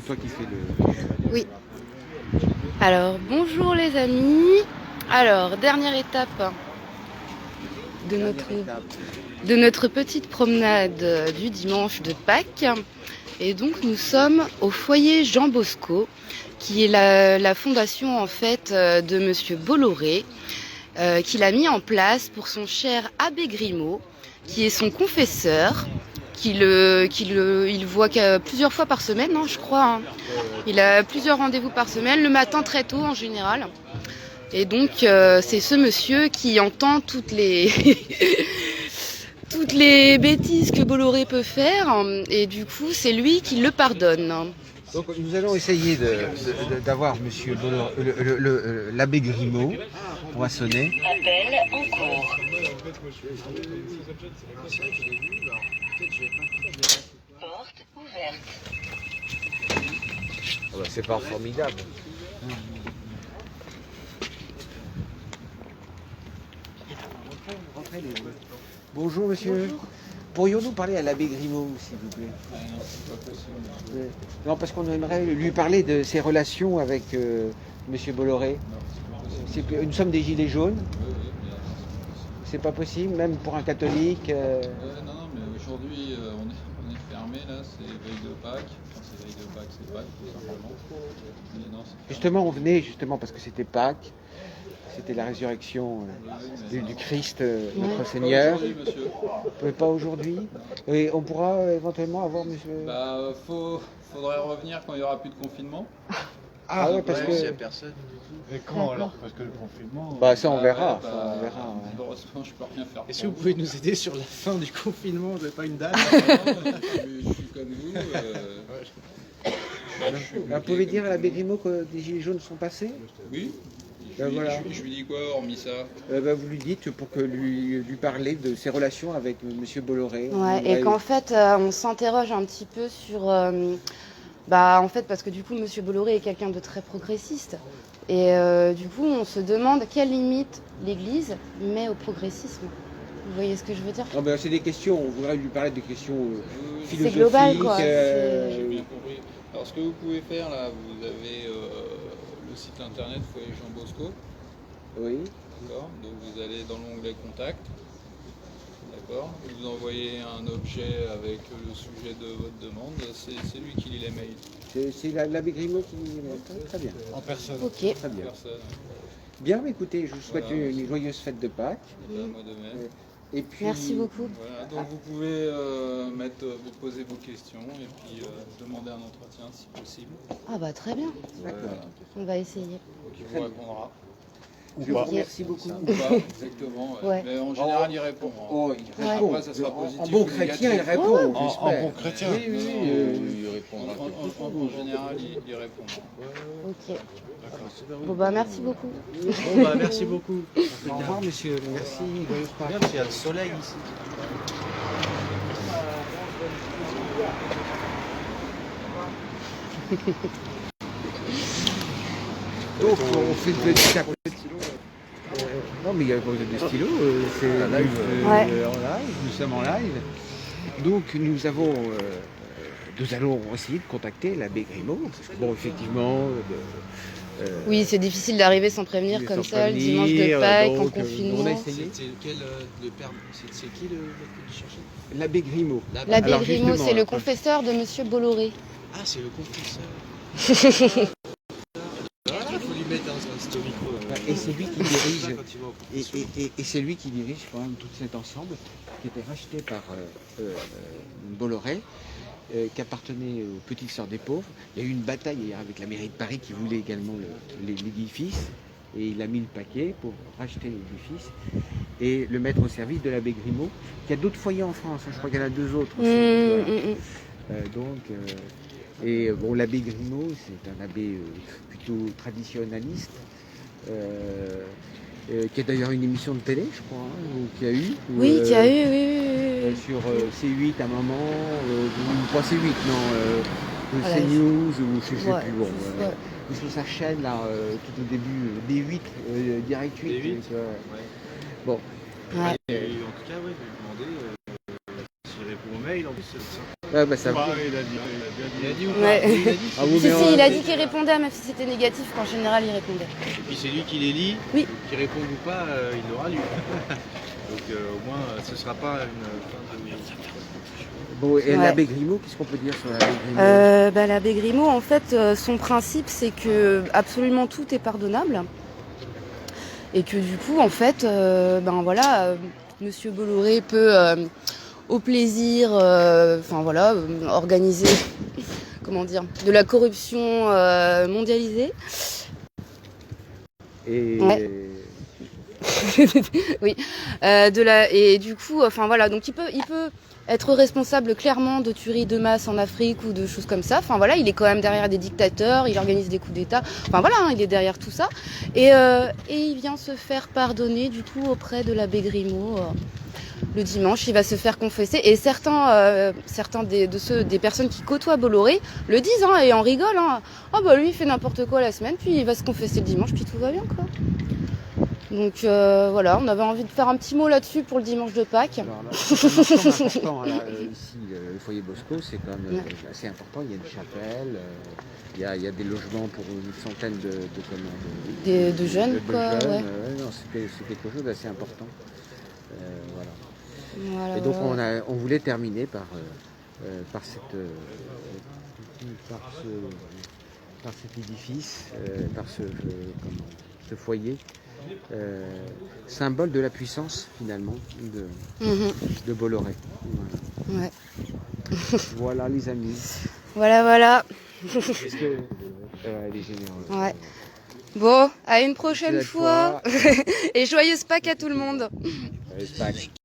toi qui fais le... Oui. Alors, bonjour les amis. Alors, dernière étape de notre petite promenade du dimanche de Pâques. Et donc, nous sommes au foyer Jean Bosco, qui est la fondation en fait de Monsieur Bolloré, qu'il a mis en place pour son cher abbé Grimaud, qui est son confesseur, il voit plusieurs fois par semaine, hein, je crois. Hein. Il a plusieurs rendez-vous par semaine, le matin très tôt en général. Et donc, c'est ce monsieur qui entend toutes les toutes les bêtises que Bolloré peut faire. Et du coup, c'est lui qui le pardonne. Donc nous allons essayer d'avoir monsieur l'abbé Grimaud. On va sonner. Appel en cours. Porte ouverte. Ah bah, c'est pas formidable. Bonjour monsieur. Pourrions-nous parler à l'abbé Grimaud, s'il vous plaît? Non, c'est pas possible. Non, parce qu'on aimerait lui parler de ses relations avec monsieur Bolloré. Non, c'est pas possible. Nous sommes des gilets jaunes. Oui, bien sûr. C'est pas possible, même pour un catholique. Non, mais aujourd'hui, on est fermé, là, c'est veille de Pâques. Enfin, c'est veille de Pâques, c'est Pâques, tout simplement. Mais non, c'est fermé. Justement, on venait justement parce que c'était Pâques. C'était la résurrection du Christ, notre Seigneur. Pas aujourd'hui, monsieur. Pas aujourd'hui. Et on pourra éventuellement avoir monsieur... Bah, faudrait revenir quand il n'y aura plus de confinement. Ah ouais, parce Il n'y a que... personne. Et quand alors? Parce que le confinement. Bah ça on Ah verra. ouais, Ça, on verra, ouais. Malheureusement, je peux rien faire. Est-ce que vous pouvez nous aider sur la fin du confinement? Vous n'avez pas une date? Je suis comme vous. Vous pouvez dire à l'abbé Grimaud que des gilets jaunes sont passés? Oui. Voilà. Je lui dis quoi, hormis ça? Vous lui dites pour que lui parler de ses relations avec monsieur Bolloré. Ouais, et qu'en fait, on s'interroge un petit peu sur... en fait, parce que du coup, Monsieur Bolloré est quelqu'un de très progressiste. Et du coup, on se demande quelle limite l'Église met au progressisme. Vous voyez ce que je veux dire? Non, c'est des questions, on voudrait lui parler des questions C'est philosophiques. global, quoi. J'ai bien compris. Alors, ce que vous pouvez faire, là, vous avez le site internet Foyer Jean Bosco. Oui. D'accord. Donc, vous allez dans l'onglet Contact. D'accord. Vous envoyez un objet avec le sujet de votre demande. C'est lui qui lit les mails. C'est l'abbé Grimaud qui... Très bien. En personne. Ok. Très bien. Personne. Bien, écoutez, je vous souhaite Voilà. une joyeuse fête de Pâques. Moi de même. Et puis... Merci beaucoup. Voilà, donc vous pouvez vous poser vos questions et puis demander un entretien si possible. Ah bah très bien. D'accord. On va essayer. Donc il vous répondra. Je vous remercie beaucoup. Ou pas, exactement. Ouais. Mais en général, il répond. Hein. Oh, il répond. Après, ça sera positif. En bon ou chrétien, il négatif. répond. En j'espère. bon chrétien. Oui, oui, Il répondra. En général, il répond. Ok. Bon bah merci beaucoup. Bon, bah, merci beaucoup. Au revoir, monsieur. Merci. Joyeuse Pâques. Bien, parce qu'il y a le soleil ici. Donc, on fait une petite non, mais il y a pas besoin de stylo, c'est en live. Nous sommes en live. Donc, nous allons essayer de contacter l'abbé Grimaud. Parce que, bon, effectivement, Oui, c'est difficile d'arriver sans prévenir comme ça, le dimanche de Pâques, en confinement. on a essayé. C'est qui le mec que tu cherchais? L'abbé Grimaud. L'abbé Alors, Grimaud, justement, c'est le confesseur de Monsieur Bolloré. Ah, c'est le confesseur. Il faut lui mettre un petit micro. Et c'est lui qui dirige. Quand il va au confession. Et c'est lui qui dirige quand même tout cet ensemble qui était racheté par Bolloré, qui appartenait aux petites sœurs des pauvres. Il y a eu une bataille hier avec la mairie de Paris qui voulait également l'édifice. Et il a mis le paquet pour racheter l'édifice et le mettre au service de l'abbé Grimaud. Il y a d'autres foyers en France, hein, je crois qu'il y en a 2 autres aussi. Voilà. L'abbé Grimaud, c'est un abbé plutôt traditionnaliste. Qui a d'ailleurs une émission de télé, je crois, qui a eu. Oui, qui a eu, oui. Sur C8 à un moment, ou pas C8, non, Voilà. CNews, ou je sais Ouais, plus. Bon, ouais. sur sa chaîne, là, tout au début, D8, Direct 8. D8, Bon. Ouais. Et en tout cas, ouais, je vais lui demander s'il répond au mail en plus. Ah, bah, ça... Il a dit ou pas? Ouais. Il a dit. Ah, oui, Si, mais si, il a dit qu'il répondait, même si c'était négatif, qu'en général il répondait. Et puis c'est lui qui les lit. Oui. Qui répond ou pas, il l'aura lu. Donc au moins, ce ne sera pas une fin de... Bon, et Ouais. l'abbé Grimaud, qu'est-ce qu'on peut dire sur l'abbé Grimaud? L'abbé Grimaud, en fait, son principe, c'est que absolument tout est pardonnable. Et que du coup, en fait, Monsieur Bolloré peut, au plaisir, organiser, comment dire, de la corruption mondialisée. Et... Ouais. Oui. Et du coup, donc il peut être responsable clairement de tueries de masse en Afrique ou de choses comme ça. Enfin voilà, il est quand même derrière des dictateurs, il organise des coups d'État. Enfin voilà, il est derrière tout ça. Et il vient se faire pardonner du coup auprès de l'abbé Grimaud. Le dimanche, il va se faire confesser. Et certains des personnes qui côtoient Bolloré le disent et en rigolent. Ah bah lui il fait n'importe quoi la semaine, puis il va se confesser le dimanche, puis tout va bien quoi. Donc voilà, on avait envie de faire un petit mot là-dessus pour le dimanche de Pâques. Alors là, c'est un ensemble important. Là, ici, le foyer Bosco, c'est quand même assez important. Il y a une chapelle, il y a des logements pour une centaine de jeunes, quoi. jeunes. Ouais. Non, c'est quelque chose d'assez important. Voilà. Voilà, Et donc voilà. on voulait terminer par cet édifice, par ce foyer, symbole de la puissance finalement de Bolloré. Voilà. Ouais. Voilà les amis. Voilà. Est-ce que elle est généreuse. Ouais. Bon, à une prochaine Cette fois. Et joyeuse Pâques à tout le monde. Joyeuse Pâques.